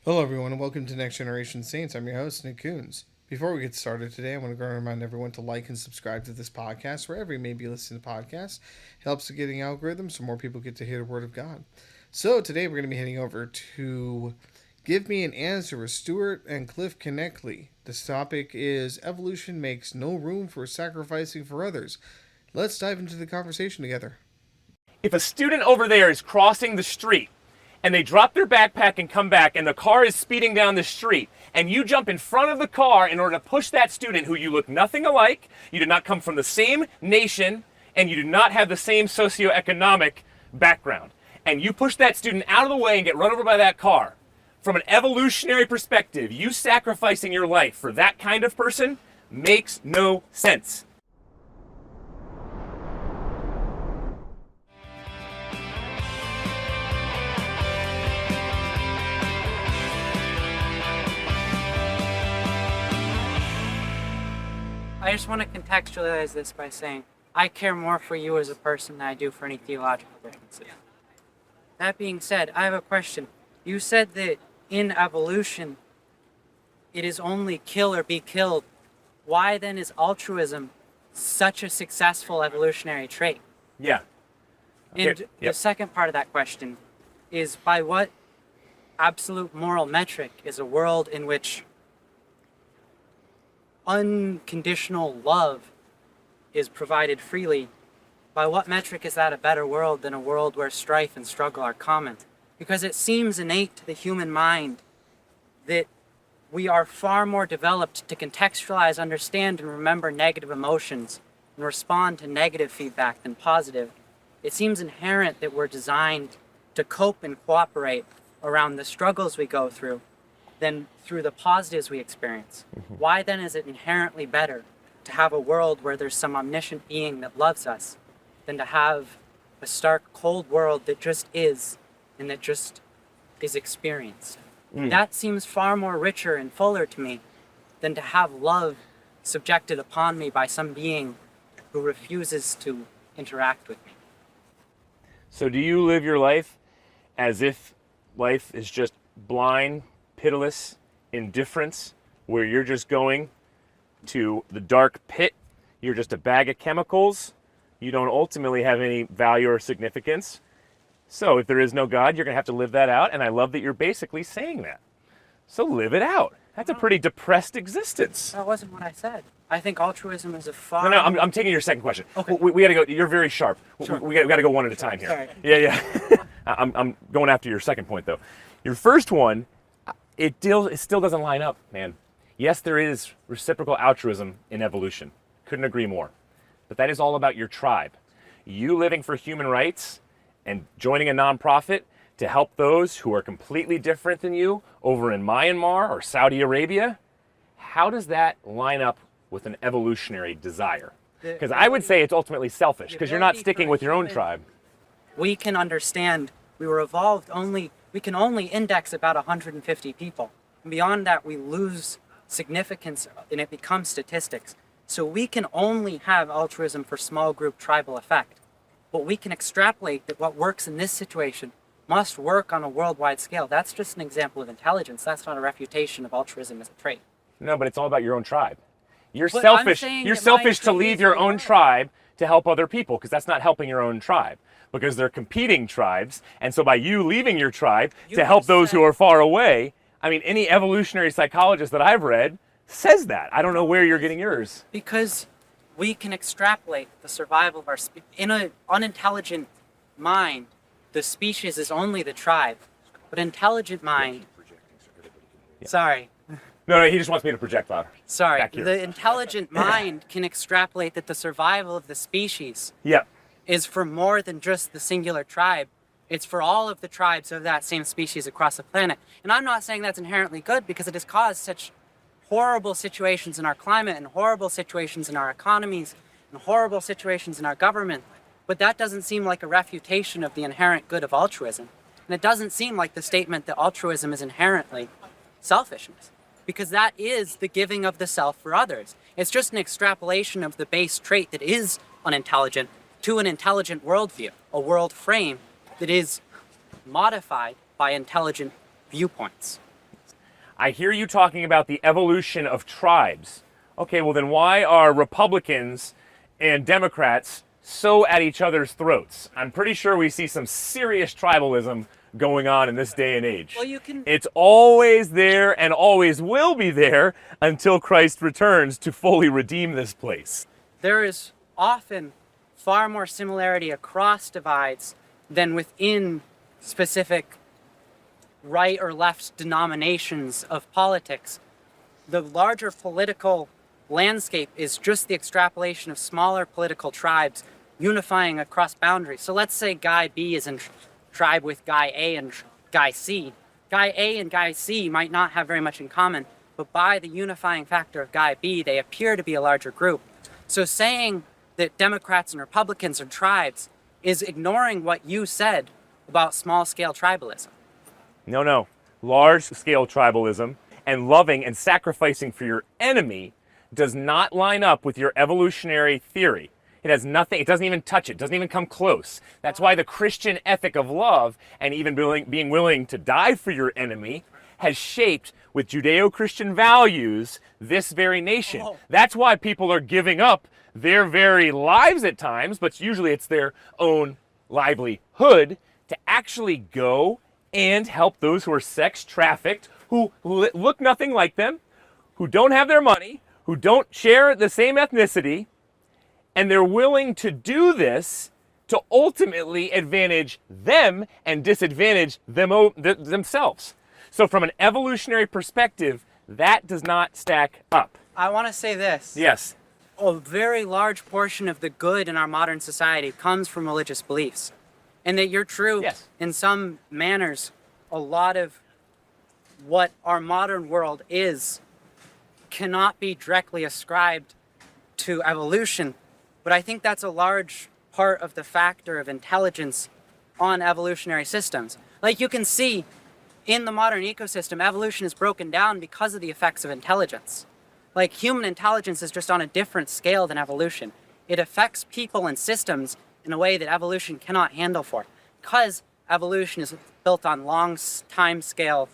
Hello, everyone, and welcome to Next Generation Saints. I'm your host, Nick Coons. Before we get started today, I want to go and remind everyone to like and subscribe to this podcast wherever you may be listening to podcasts. It helps with getting algorithms so more people get to hear the Word of God. So today we're going to be heading over to Give Me an Answer with Stuart and Cliff Connectley. This topic is Evolution Makes No Room for Sacrificing for Others. Let's dive into the conversation together. If a student over there is crossing the street and they drop their backpack and come back and the car is speeding down the street and you jump in front of the car in order to push that student who you look nothing alike, you do not come from the same nation, and you do not have the same socioeconomic background, and you push that student out of the way and get run over by that car, from an evolutionary perspective, you sacrificing your life for that kind of person makes no sense. I just want to contextualize this by saying I care more for you as a person than I do for any theological differences. That being said, I have a question. You said that in evolution, it is only kill or be killed. Why then is altruism such a successful evolutionary trait? Yeah. And Yep. the second part of that question is, by what absolute moral metric is a world in which unconditional love is provided freely, by what metric is that a better world than a world where strife and struggle are common? Because it seems innate to the human mind that we are far more developed to contextualize, understand, and remember negative emotions and respond to negative feedback than positive. It seems inherent that we're designed to cope and cooperate around the struggles we go through than through the positives we experience. Why then is it inherently better to have a world where there's some omniscient being that loves us than to have a stark, cold world that just is and that just is experienced? That seems far more richer and fuller to me than to have love subjected upon me by some being who refuses to interact with me. So do you live your life as if life is just blind, pitiless indifference, where you're just going to the dark pit, you're just a bag of chemicals, you don't ultimately have any value or significance? So if there is no God, you're going to have to live that out, and I love that you're basically saying that. So live it out. That's a pretty depressed existence. That wasn't what I said. I think altruism is a far... No, I'm taking your second question. Okay. We got to go. You're very sharp. Sure. We got to go one at a time here. Sorry. Yeah. I'm going after your second point, though. Your first one, it still doesn't line up, man. Yes, there is reciprocal altruism in evolution. Couldn't agree more. But that is all about your tribe. You living for human rights and joining a nonprofit to help those who are completely different than you over in Myanmar or Saudi Arabia, how does that line up with an evolutionary desire? Because I would say it's ultimately selfish, because you're not sticking with your own tribe. We can understand we can only index about 150 people. And beyond that, we lose significance and it becomes statistics. So we can only have altruism for small group tribal effect. But we can extrapolate that what works in this situation must work on a worldwide scale. That's just an example of intelligence. That's not a refutation of altruism as a trait. No, but it's all about your own tribe. You're But I'm selfish. saying You're that my selfish to trait leave is your the own right. tribe to help other people, because that's not helping your own tribe. Because they're competing tribes, and so by you leaving your tribe You to help just those who said- are far away, I mean, any evolutionary psychologist that I've read says that. I don't know where you're getting yours. Because we can extrapolate the survival of our in an unintelligent mind, the species is only the tribe. But intelligent mind... Sorry. No, he just wants me to project louder. Sorry. Back here. The intelligent mind can extrapolate that the survival of the species Yeah. is for more than just the singular tribe. It's for all of the tribes of that same species across the planet. And I'm not saying that's inherently good, because it has caused such horrible situations in our climate and horrible situations in our economies and horrible situations in our government. But that doesn't seem like a refutation of the inherent good of altruism. And it doesn't seem like the statement that altruism is inherently selfishness, because that is the giving of the self for others. It's just an extrapolation of the base trait that is unintelligent to an intelligent worldview, a world frame that is modified by intelligent viewpoints. I hear you talking about the evolution of tribes. Okay, well then why are Republicans and Democrats so at each other's throats? I'm pretty sure we see some serious tribalism going on in this day and age. Well, you can. It's always there and always will be there until Christ returns to fully redeem this place. There is often far more similarity across divides than within specific right or left denominations of politics. The larger political landscape is just the extrapolation of smaller political tribes unifying across boundaries. So let's say Guy B is in tribe with Guy A and Guy C. Guy A and Guy C might not have very much in common, but by the unifying factor of Guy B, they appear to be a larger group. So saying that Democrats and Republicans are tribes is ignoring what you said about small-scale tribalism. No. Large-scale tribalism and loving and sacrificing for your enemy does not line up with your evolutionary theory. It has nothing, it doesn't even touch it, doesn't even come close. That's why the Christian ethic of love and even being willing to die for your enemy has shaped with Judeo-Christian values this very nation. That's why people are giving up their very lives at times, but usually it's their own livelihood to actually go and help those who are sex trafficked, who look nothing like them, who don't have their money, who don't share the same ethnicity, and they're willing to do this to ultimately advantage them and disadvantage themselves. So from an evolutionary perspective, that does not stack up. I want to say this. Yes. A very large portion of the good in our modern society comes from religious beliefs. And that you're true Yes. in some manners. A lot of what our modern world is cannot be directly ascribed to evolution. But I think that's a large part of the factor of intelligence on evolutionary systems. Like you can see in the modern ecosystem, evolution is broken down because of the effects of intelligence. Like human intelligence is just on a different scale than evolution. It affects people and systems in a way that evolution cannot handle for. Because evolution is built on long time scale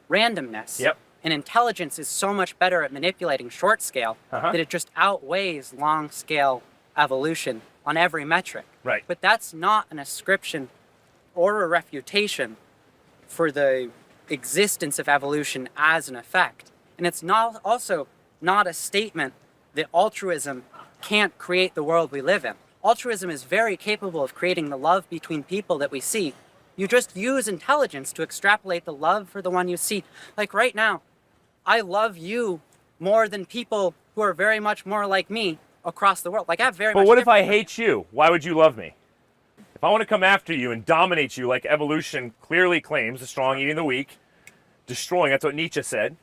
randomness. Yep. And intelligence is so much better at manipulating short scale that it just outweighs long scale evolution on every metric. Right. But that's not an ascription or a refutation for the existence of evolution as an effect. And it's not also not a statement that altruism can't create the world we live in. Altruism is very capable of creating the love between people that we see. You just use intelligence to extrapolate the love for the one you see. Like right now, I love you more than people who are very much more like me across the world. Like I have very much. But what if I hate you? Why would you love me? If I want to come after you and dominate you like evolution clearly claims, the strong eating the weak, destroying, that's what Nietzsche said.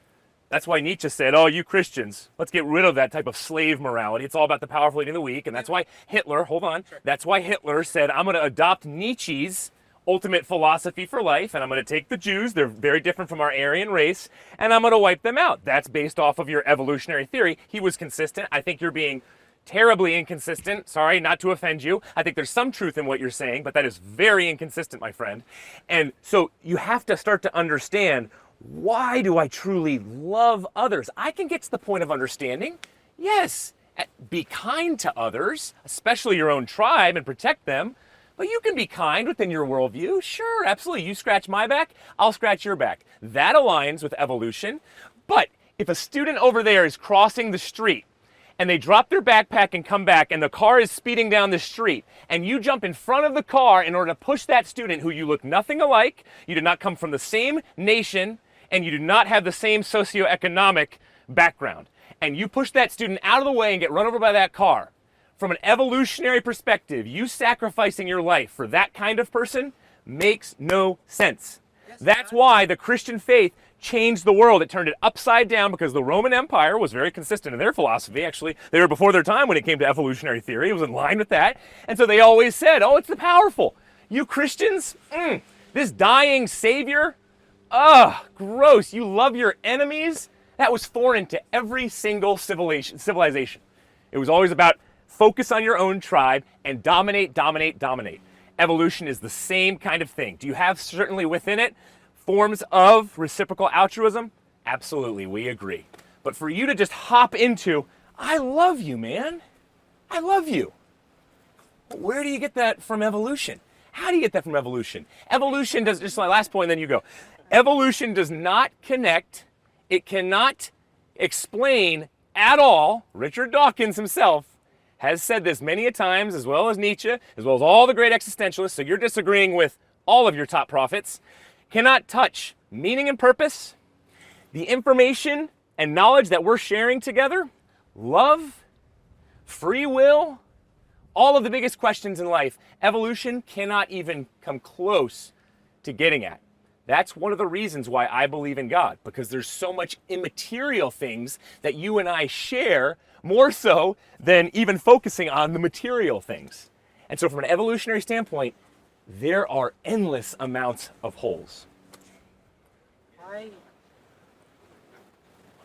That's why Nietzsche said, oh, you Christians, let's get rid of that type of slave morality. It's all about the powerful eating the weak. And that's why Hitler, that's why Hitler said, I'm going to adopt Nietzsche's ultimate philosophy for life, and I'm going to take the Jews, they're very different from our Aryan race, and I'm going to wipe them out. That's based off of your evolutionary theory. He was consistent. I think you're being terribly inconsistent. Sorry, not to offend you. I think there's some truth in what you're saying, but that is very inconsistent, my friend. And so you have to start to understand, why do I truly love others? I can get to the point of understanding, yes, be kind to others, especially your own tribe, and protect them. But you can be kind within your worldview. Sure, absolutely. You scratch my back, I'll scratch your back. That aligns with evolution. But if a student over there is crossing the street and they drop their backpack and come back and the car is speeding down the street and you jump in front of the car in order to push that student who you look nothing alike, you did not come from the same nation, and you do not have the same socioeconomic background, and you push that student out of the way and get run over by that car, from an evolutionary perspective, you sacrificing your life for that kind of person makes no sense. That's why the Christian faith changed the world. It turned it upside down because the Roman Empire was very consistent in their philosophy. Actually, they were before their time when it came to evolutionary theory. It was in line with that. And so they always said, oh, it's the powerful. You Christians, this dying savior, gross. You love your enemies. That was foreign to every single civilization. It was always about focus on your own tribe and dominate, dominate, dominate. Evolution is the same kind of thing. Do you have certainly within it forms of reciprocal altruism? Absolutely, we agree. But for you to just hop into, I love you, man. I love you. Where do you get that from evolution? How do you get that from evolution? Evolution does, just my last point, then you go. Evolution does not connect. It cannot explain at all. Richard Dawkins himself has said this many a times, as well as Nietzsche, as well as all the great existentialists, so you're disagreeing with all of your top prophets, cannot touch meaning and purpose, the information and knowledge that we're sharing together, love, free will, all of the biggest questions in life, evolution cannot even come close to getting at. That's one of the reasons why I believe in God, because there's so much immaterial things that you and I share, more so than even focusing on the material things. And so from an evolutionary standpoint, there are endless amounts of holes.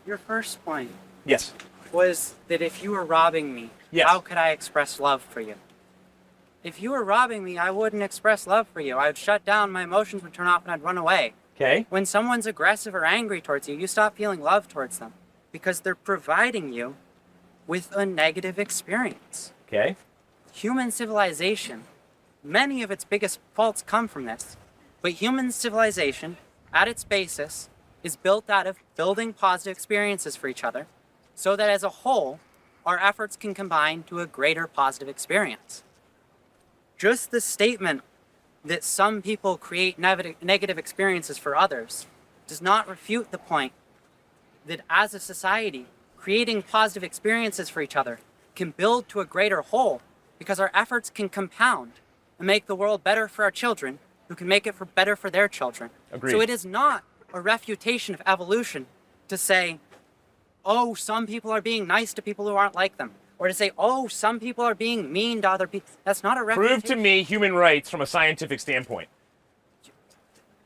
Your first point Yes. was that if you were robbing me, Yes. how could I express love for you? If you were robbing me, I wouldn't express love for you. I would shut down, my emotions would turn off, and I'd run away. Okay. When someone's aggressive or angry towards you, you stop feeling love towards them because they're providing you with a negative experience. Okay. Human civilization, many of its biggest faults come from this, but human civilization, at its basis, is built out of building positive experiences for each other so that as a whole, our efforts can combine to a greater positive experience. Just the statement that some people create negative experiences for others does not refute the point that as a society, creating positive experiences for each other can build to a greater whole because our efforts can compound and make the world better for our children who can make it better for their children. Agreed. So it is not a refutation of evolution to say, oh, some people are being nice to people who aren't like them. Or to say, oh, some people are being mean to other people. That's not a refutation. Prove to me human rights from a scientific standpoint.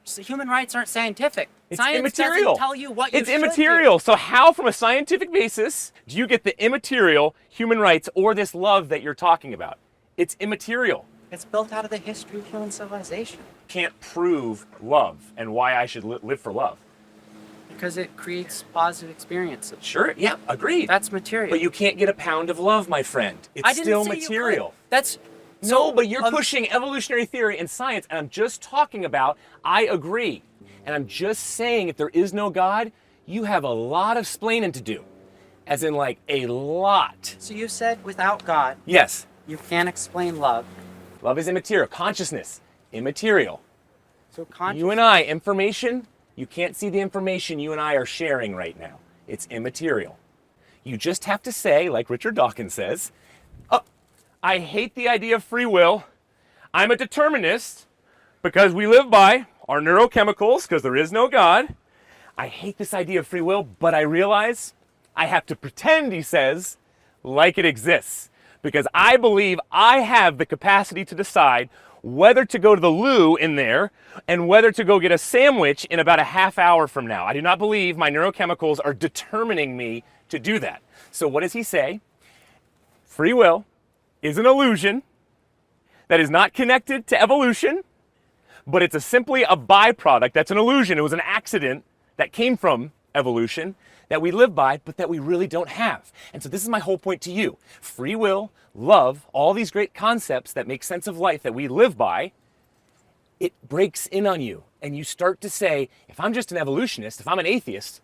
So human rights aren't scientific. It's Science immaterial. doesn't tell you what you It's should immaterial. do. So how, from a scientific basis, do you get the immaterial human rights or this love that you're talking about? It's immaterial. It's built out of the history of human civilization. Can't prove love and why I should live for love. Because it creates positive experiences. Sure, yeah, agreed. That's material. But you can't get a pound of love, my friend. It's I didn't still say you material. could. That's No, but you're pushing evolutionary theory and science, and I'm just talking about, I agree. And I'm just saying if there is no God, you have a lot of splaining to do. As in, like, a lot. So you said without God, Yes, you can't explain love. love is immaterial. Consciousness, immaterial. So conscious. You and I, information, you can't see the information you and I are sharing right now. It's immaterial. You just have to say, like Richard Dawkins says, oh, I hate the idea of free will. I'm a determinist because we live by our neurochemicals because there is no God. I hate this idea of free will, but I realize I have to pretend, he says, like it exists because I believe I have the capacity to decide whether to go to the loo in there and whether to go get a sandwich in about a half hour from now. I do not believe my neurochemicals are determining me to do that. So what does he say? Free will is an illusion that is not connected to evolution, but it's simply a byproduct. That's an illusion. It was an accident that came from evolution that we live by, but that we really don't have. And so this is my whole point to you. Free will, love, all these great concepts that make sense of life that we live by, it breaks in on you. And you start to say, if I'm just an evolutionist, if I'm an atheist,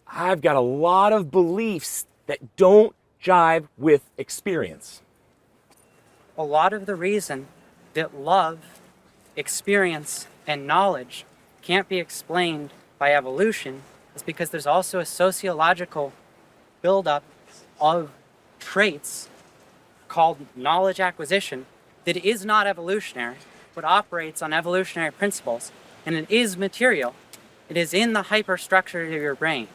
I've got a lot of beliefs that don't jive with experience. A lot of the reason that love, experience, and knowledge can't be explained by evolution is because there's also a sociological buildup of traits called knowledge acquisition that is not evolutionary, but operates on evolutionary principles, and it is material. It is in the hyperstructure of your brain.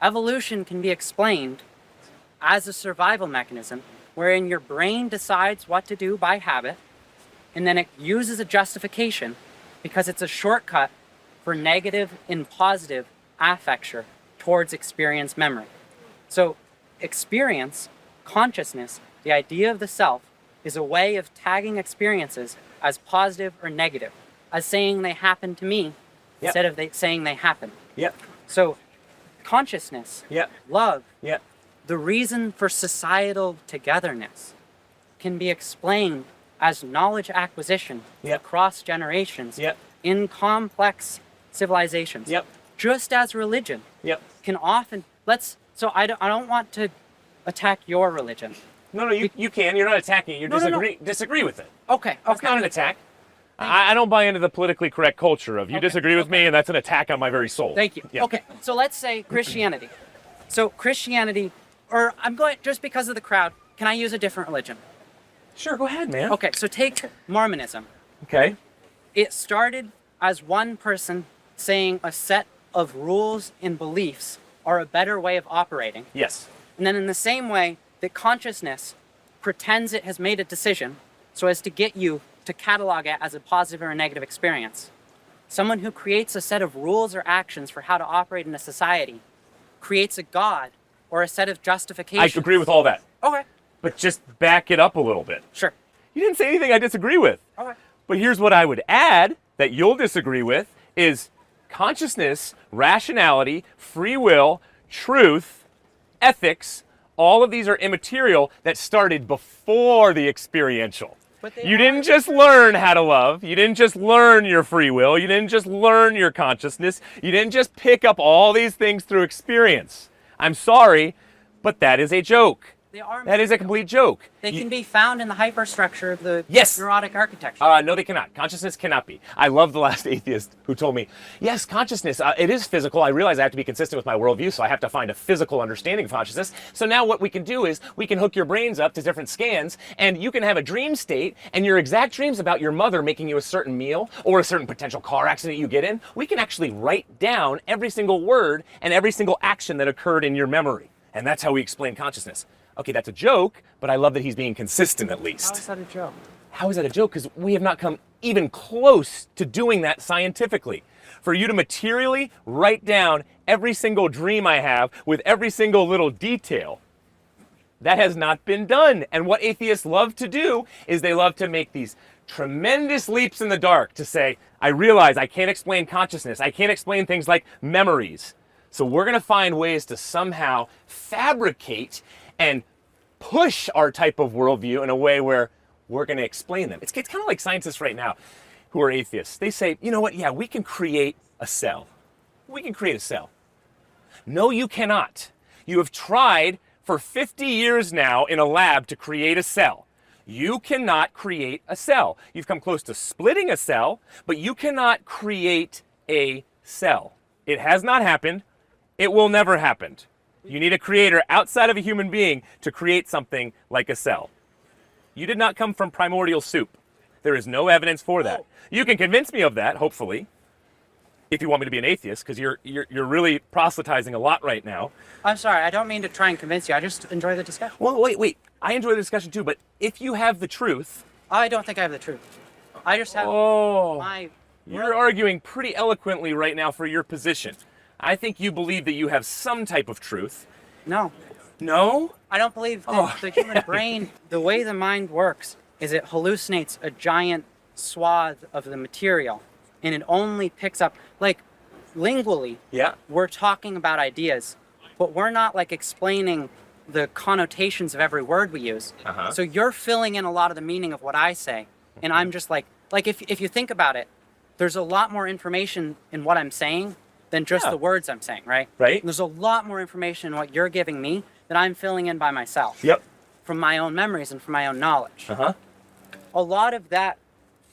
Evolution can be explained as a survival mechanism wherein your brain decides what to do by habit, and then it uses a justification because it's a shortcut for negative and positive affecture towards experience memory. So experience, consciousness, the idea of the self, is a way of tagging experiences as positive or negative, as saying they happened to me, Yep. instead of saying they happened. Yep. So consciousness, Yeah. love, Yeah. the reason for societal togetherness can be explained as knowledge acquisition Yep. across generations Yep. in complex civilizations. Yep. Just as religion Yep. can often so I don't want to attack your religion. No, you can. You're not attacking it. You No, no, no. disagree with it. Okay. That's not an attack. I don't buy into the politically correct culture of you Okay, disagree with me and that's an attack on my very soul. Thank you. Yeah. Okay, so let's say Christianity. So Christianity, or I'm going, just because of the crowd, can I use a different religion? Sure, go ahead, man. Okay, so take Mormonism. Okay. It started as one person saying a set of rules and beliefs are a better way of operating. Yes. And then in the same way that consciousness pretends it has made a decision so as to get you to catalog it as a positive or a negative experience. Someone who creates a set of rules or actions for how to operate in a society creates a god or a set of I justifications. agree with all that. Okay, But just back it up a little bit. sure. You didn't say anything I disagree with. Okay. But here's what I would add that you'll disagree with is consciousness, rationality, free will, truth, ethics, all of these are immaterial that started before the experiential. But they You are- didn't just learn how to love. You didn't just learn your free will. You didn't just learn your consciousness. You didn't just pick up all these things through experience. I'm sorry, but that is a joke. They are That is a complete joke. They can be found in the hyperstructure of the Yes. neurotic architecture. No, they cannot. Consciousness cannot be. I love the last atheist who told me, yes, consciousness, it is physical. I realize I have to be consistent with my worldview, so I have to find a physical understanding of consciousness. So now what we can do is we can hook your brains up to different scans, and you can have a dream state, and your exact dreams about your mother making you a certain meal or a certain potential car accident you get in, we can actually write down every single word and every single action that occurred in your memory. And that's how we explain consciousness. Okay, that's a joke, but I love that he's being consistent at least. How is that a joke? How is that a joke? Because we have not come even close to doing that scientifically. For you to materially write down every single dream I have with every single little detail, that has not been done. And what atheists love to do is they love to make these tremendous leaps in the dark to say, I realize I can't explain consciousness. I can't explain things like memories. So we're going to find ways to somehow fabricate and push our type of worldview in a way where we're going to explain them. It's kind of like scientists right now who are atheists. They say, you know what? Yeah, we can create a cell. We can create a cell. No, you cannot. You have tried for 50 years now in a lab to create a cell. You cannot create a cell. You've come close to splitting a cell, but you cannot create a cell. It has not happened. It will never happen. You need a creator outside of a human being to create something like a cell. You did not come from primordial soup. There is no evidence for that. You can convince me of that, hopefully, if you want me to be an atheist, because you're really proselytizing a lot right now. I'm sorry, I don't mean to try and convince you. I just enjoy the discussion. Well, wait. I enjoy the discussion too, but if you have the truth, I don't think I have the truth. I just have my... you're arguing pretty eloquently right now for your position. I think you believe that you have some type of truth. No. No? I don't believe that the human brain, the way the mind works, is it hallucinates a giant swath of the material, and it only picks up, like, lingually, Yeah. we're talking about ideas, but we're not, like, explaining the connotations of every word we use. Uh-huh. So you're filling in a lot of the meaning of what I say, and I'm just like if you think about it, there's a lot more information in what I'm saying than just Yeah. the words I'm saying, right? Right. And there's a lot more information in what you're giving me that I'm filling in by myself. Yep. From my own memories and from my own knowledge. Uh-huh. A lot of that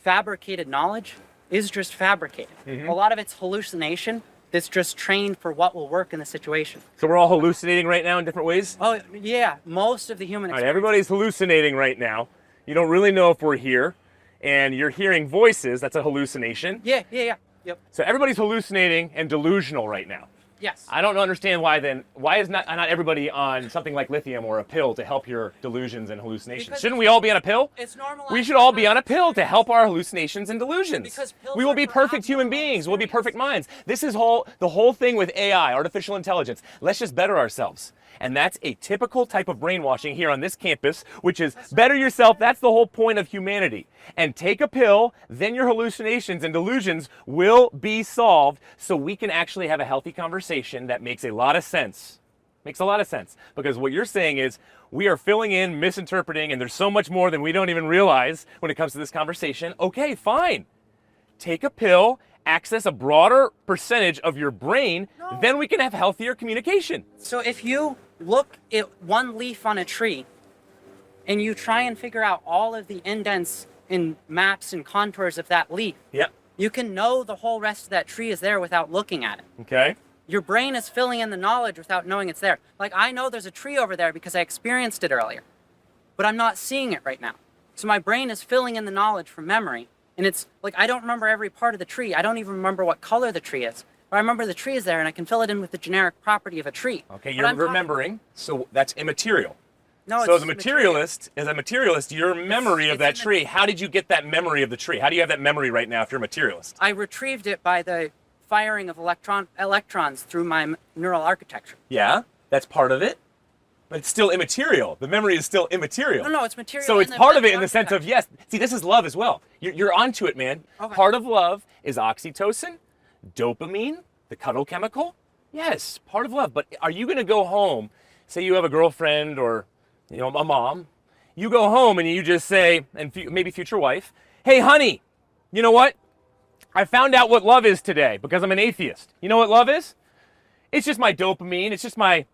fabricated knowledge is just fabricated. A lot of it's hallucination that's just trained for what will work in the situation. So we're all hallucinating right now in different ways? Oh, yeah, most of the human All right, experience. everybody's hallucinating right now. You don't really know if we're here, and you're hearing voices. That's a hallucination. Yeah. Yep. So everybody's hallucinating and delusional right now. Yes. I don't understand why is not everybody on something like lithium or a pill to help your delusions and hallucinations? Because Shouldn't we all be on a pill? It's normal. We should all be on a pill to help our hallucinations and delusions. Because pills We will are be for perfect human abnormal beings. We'll be perfect minds. This is the whole thing with AI, artificial intelligence. Let's just better ourselves. And that's a typical type of brainwashing here on this campus, which is better yourself. That's the whole point of humanity. And take a pill, then your hallucinations and delusions will be solved so we can actually have a healthy conversation. conversation that makes a lot of sense. Makes a lot of sense. Because what you're saying is we are filling in, misinterpreting, and there's so much more than we don't even realize when it comes to this conversation. Okay, fine. Take a pill, access a broader percentage of your brain, then we can have healthier communication. So if you look at one leaf on a tree and you try and figure out all of the indents and maps and contours of that leaf, Yep. you can know the whole rest of that tree is there without looking at it. Okay. Your brain is filling in the knowledge without knowing it's there. Like, I know there's a tree over there because I experienced it earlier, but I'm not seeing it right now. So my brain is filling in the knowledge from memory. And it's like, I don't remember every part of the tree. I don't even remember what color the tree is. But I remember the tree is there and I can fill it in with the generic property of a tree. Okay, But you're I'm talking- remembering, so that's immaterial. No, So it's as a materialist, your memory of it's that tree, how did you get that memory of the tree? How do you have that memory right now if you're a materialist? I retrieved it by the firing of electrons through my neural architecture. Yeah, that's part of it. But it's still immaterial. The memory is still immaterial. No, it's material. So in it's the part of it in mental the sense of, architecture. yes. See, this is love as well. You're onto it, man. Okay. Part of love is oxytocin, dopamine, the cuddle chemical. Yes, part of love. But are you going to go home, say you have a girlfriend or a mom, you go home and you just say, and maybe future wife, hey, honey, you know what? I found out what love is today because I'm an atheist. You know what love is? It's just my dopamine. It's just my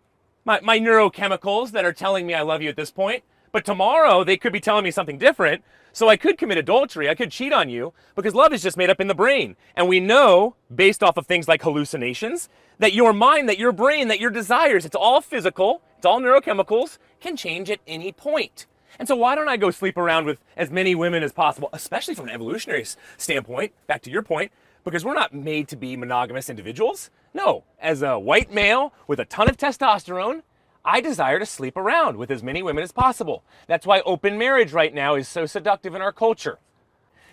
neurochemicals that are telling me I love you at this point. But tomorrow they could be telling me something different. So I could commit adultery. I could cheat on you because love is just made up in the brain. And we know, based off of things like hallucinations, that your mind, that your brain, that your desires, it's all physical, it's all neurochemicals, can change at any point. And so why don't I go sleep around with as many women as possible, especially from an evolutionary standpoint, back to your point, because we're not made to be monogamous individuals. No, as a white male with a ton of testosterone, I desire to sleep around with as many women as possible. That's why open marriage right now is so seductive in our culture.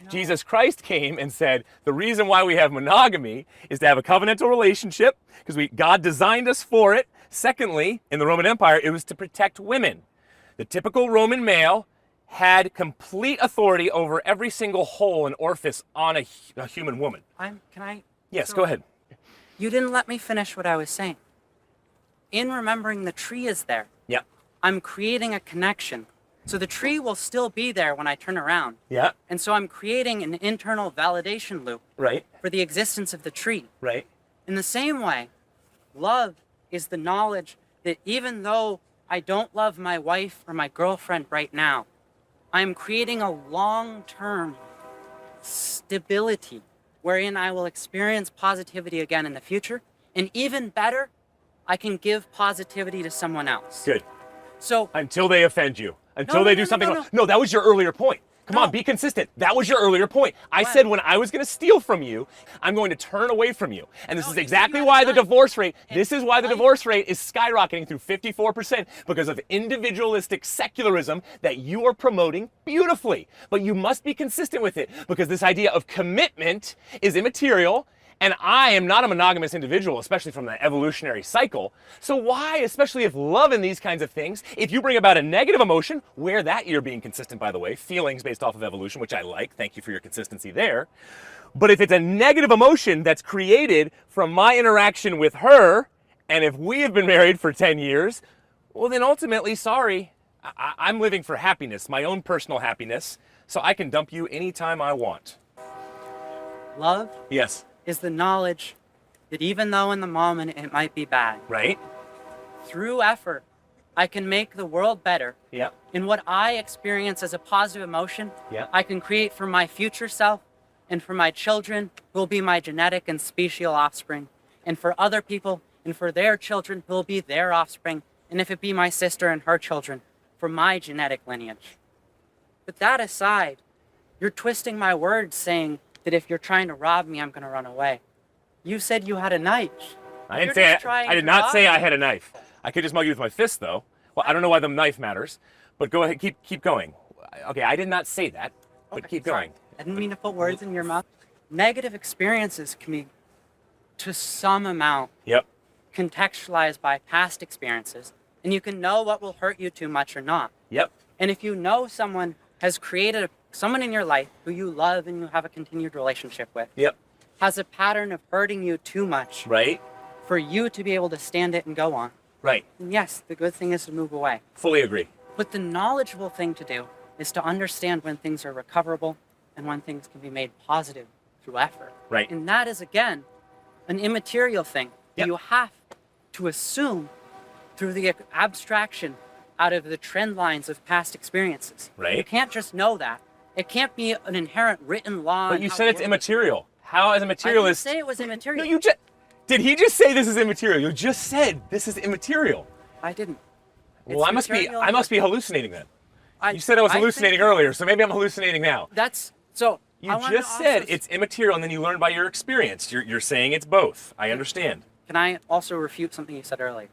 No. Jesus Christ came and said, the reason why we have monogamy is to have a covenantal relationship, because God designed us for it. Secondly, in the Roman Empire, it was to protect women. The typical Roman male had complete authority over every single hole and orifice on a human woman. Yes, go ahead. You didn't let me finish what I was saying. In remembering the tree is there, Yeah. I'm creating a connection. So the tree will still be there when I turn around. Yeah. And so I'm creating an internal validation loop Right. for the existence of the tree. Right. In the same way, love is the knowledge that even though I don't love my wife or my girlfriend right now, I'm creating a long-term stability wherein I will experience positivity again in the future. And even better, I can give positivity to someone else. Good. So Until they offend you. Until No, they no, do no, something no, wrong. no. No, that was your earlier point. Come on, No. be consistent. That was your earlier point. I When? said when I was going to steal from you, I'm going to turn away from you. And this No, is you exactly had why a the knife. divorce rate, And this is why the knife. divorce rate is skyrocketing through 54% because of individualistic secularism that you are promoting beautifully. But you must be consistent with it because this idea of commitment is immaterial. And I am not a monogamous individual, especially from the evolutionary cycle. So why, especially if love in these kinds of things, if you bring about a negative emotion, where that you're being consistent, by the way, feelings based off of evolution, which I like, thank you for your consistency there. But if it's a negative emotion that's created from my interaction with her, and if we have been married for 10 years, well then ultimately, sorry, I'm living for happiness, my own personal happiness, so I can dump you anytime I want. love Yes. is the knowledge that even though in the moment it might be bad, Right? through effort, I can make the world better. Yeah. And what I experience as a positive emotion, Yeah. I can create for my future self and for my children who will be my genetic and special offspring, and for other people and for their children who will be their offspring, and if it be my sister and her children, for my genetic lineage. But that aside, you're twisting my words saying that if you're trying to rob me, I'm going to run away. You said you had a knife. I didn't You're say just trying I did to not rob say I me. had a knife. I could just mug you with my fist, though. Well, I don't know why the knife matters, but go ahead, keep going. Okay, I did not say that, but Okay, keep sorry. going. I didn't mean to put words in your mouth. Negative experiences can be, to some amount, Yep. contextualized by past experiences, and you can know what will hurt you too much or not. Yep. And if you know someone has created someone in your life who you love and you have a continued relationship with, Yep. has a pattern of hurting you too much, Right. for you to be able to stand it and go on, Right. then yes, the good thing is to move away. Fully agree. But the knowledgeable thing to do is to understand when things are recoverable and when things can be made positive through effort. Right. And that is, again, an immaterial thing that Yep. you have to assume through the abstraction out of the trend lines of past experiences. Right. You can't just know that. It can't be an inherent written law. But in you how said the it's world is. immaterial. How, as a I didn't materialist? say it was immaterial. No, you just. Did he just say this is immaterial? You just said this is immaterial. I didn't. Well, It's I must be. material. I must be hallucinating then. You said I was think hallucinating earlier, so maybe I'm hallucinating now. That's so. You I wanted just to said also- it's immaterial, and then you learned by your experience. You're saying it's both. I understand. Can I also refute something you said earlier?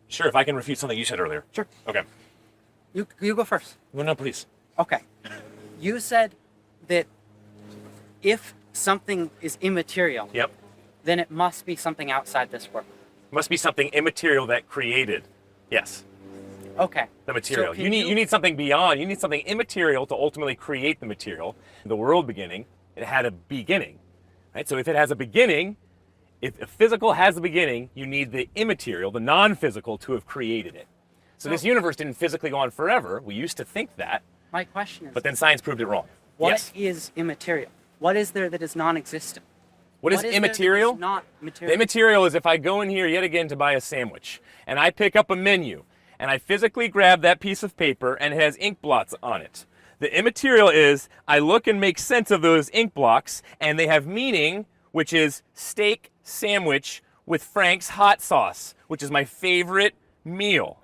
Sure, if I can refute something you said earlier. Sure. Okay. You go first. No, please. Okay. You said that if something is immaterial, Yep. then it must be something outside this world. Must be something immaterial that created. Yes. Okay. The material. So can You need something beyond. You need something immaterial to ultimately create the material. The world beginning, it had a beginning. Right? So if it has a beginning, if a physical has a beginning, you need the immaterial, the non-physical, to have created it. So this universe didn't physically go on forever. We used to think that, My question is, but then science proved it wrong. what Yes. is immaterial? What is there that is non-existent? What is there that immaterial? not The material. immaterial is if I go in here yet again to buy a sandwich and I pick up a menu and I physically grab that piece of paper and it has ink blots on it. The immaterial is I look and make sense of those ink blocks and they have meaning, which is steak sandwich with Frank's hot sauce, which is my favorite meal.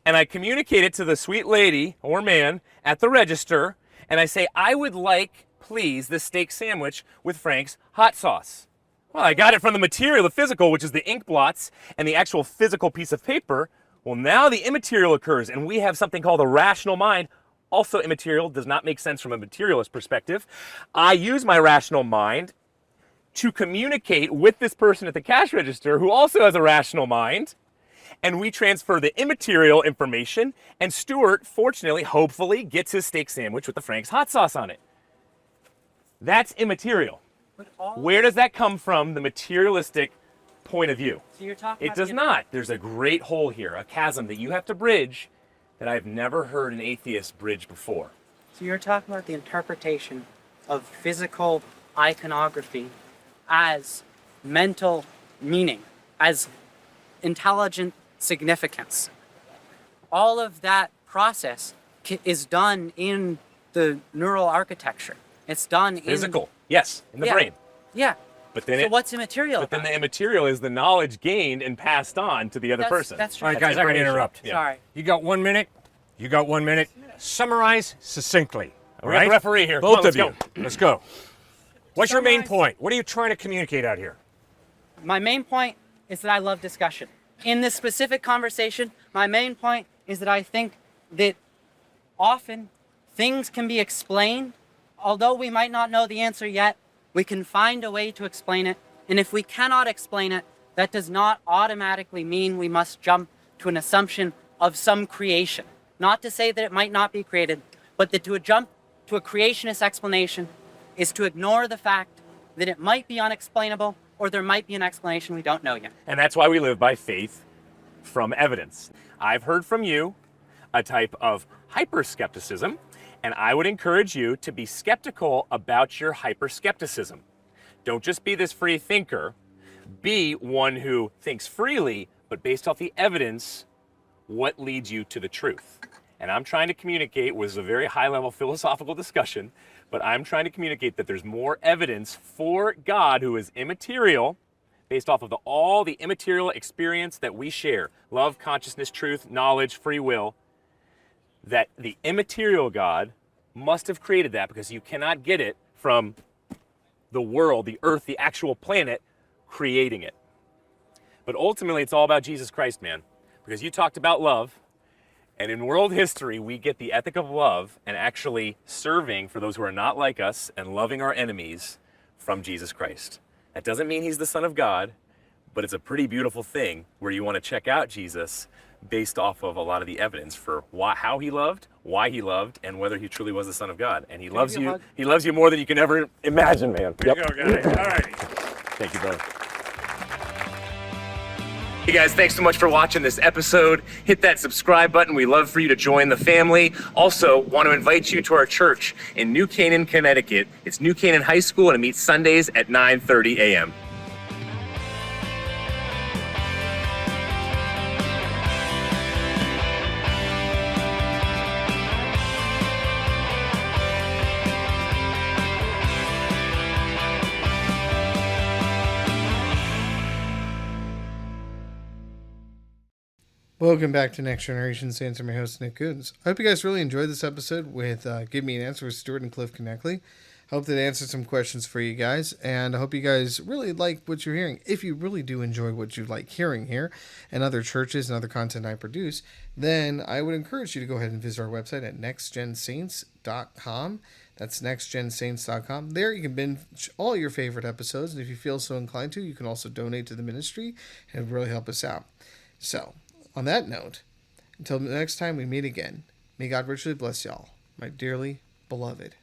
And I communicate it to the sweet lady or man at the register and I say, I would like, please, this steak sandwich with Frank's hot sauce. Well, I got it from the material, the physical, which is the ink blots and the actual physical piece of paper. Well, now the immaterial occurs, and we have something called a rational mind. Also immaterial, does not make sense from a materialist perspective. I use my rational mind to communicate with this person at the cash register who also has a rational mind, and we transfer the immaterial information, and Stuart, fortunately, hopefully, gets his steak sandwich with the Frank's hot sauce on it. That's immaterial. But all- Where does that come from, the materialistic point of view? So you're talking It about does the- not. There's a great hole here, a chasm that you have to bridge that I've never heard an atheist bridge before. So you're talking about the interpretation of physical iconography as mental meaning, as intelligent significance. All of that process is done in the neural architecture. It's done Physical, yes, in the Yeah. brain. Yeah. But then So it, what's immaterial? but then about the it? immaterial is the knowledge gained and passed on to the other person. That's true. All right, guys, I gotta information. interrupt. Yeah. Sorry. You got 1 minute. You got 1 minute. Summarize succinctly. All We got the right? referee here. Come Both on, of let's you. Let's go. What's your main Summarize- point? What are you trying to communicate out here? My main point is that I love discussion. In this specific conversation, my main point is that I think that often things can be explained. Although we might not know the answer yet, we can find a way to explain it. And if we cannot explain it, that does not automatically mean we must jump to an assumption of some creation. Not to say that it might not be created, but that to jump to a creationist explanation is to ignore the fact that it might be unexplainable or there might be an explanation we don't know yet. And that's why we live by faith from evidence. I've heard from you a type of hyper-skepticism, and I would encourage you to be skeptical about your hyper-skepticism. Don't just be this free thinker. Be one who thinks freely, but based off the evidence, what leads you to the truth. And I'm trying to communicate, was a very high-level philosophical discussion, but I'm trying to communicate that there's more evidence for God, who is immaterial, based off of all the immaterial experience that we share, love, consciousness, truth, knowledge, free will, that the immaterial God must have created that, because you cannot get it from the world, the earth, the actual planet creating it. But ultimately, it's all about Jesus Christ, man, because you talked about love. And in world history, we get the ethic of love and actually serving for those who are not like us and loving our enemies from Jesus Christ. That doesn't mean he's the Son of God, but it's a pretty beautiful thing where you want to check out Jesus based off of a lot of the evidence for how he loved, why he loved, and whether he truly was the Son of God. And he loves give you a you. hug? He loves you more than you can ever imagine, man. Here you go, guys. All right. Thank you, brother. Hey guys, thanks so much for watching this episode. Hit that subscribe button. We love for you to join the family. Also, want to invite you to our church in New Canaan, Connecticut. It's New Canaan High School, and it meets Sundays at 9:30 a.m. Welcome back to Next Generation Saints. I'm your host, Nick Coons. I hope you guys really enjoyed this episode with Give Me an Answer with Stuart and Cliff Connectley. I hope that answered some questions for you guys, and I hope you guys really like what you're hearing. If you really do enjoy what you like hearing here and other churches and other content I produce, then I would encourage you to go ahead and visit our website at nextgensaints.com. That's nextgensaints.com. There you can binge all your favorite episodes, and if you feel so inclined to, you can also donate to the ministry, and it would really help us out. So, on that note, until the next time we meet again, may God richly bless y'all, my dearly beloved.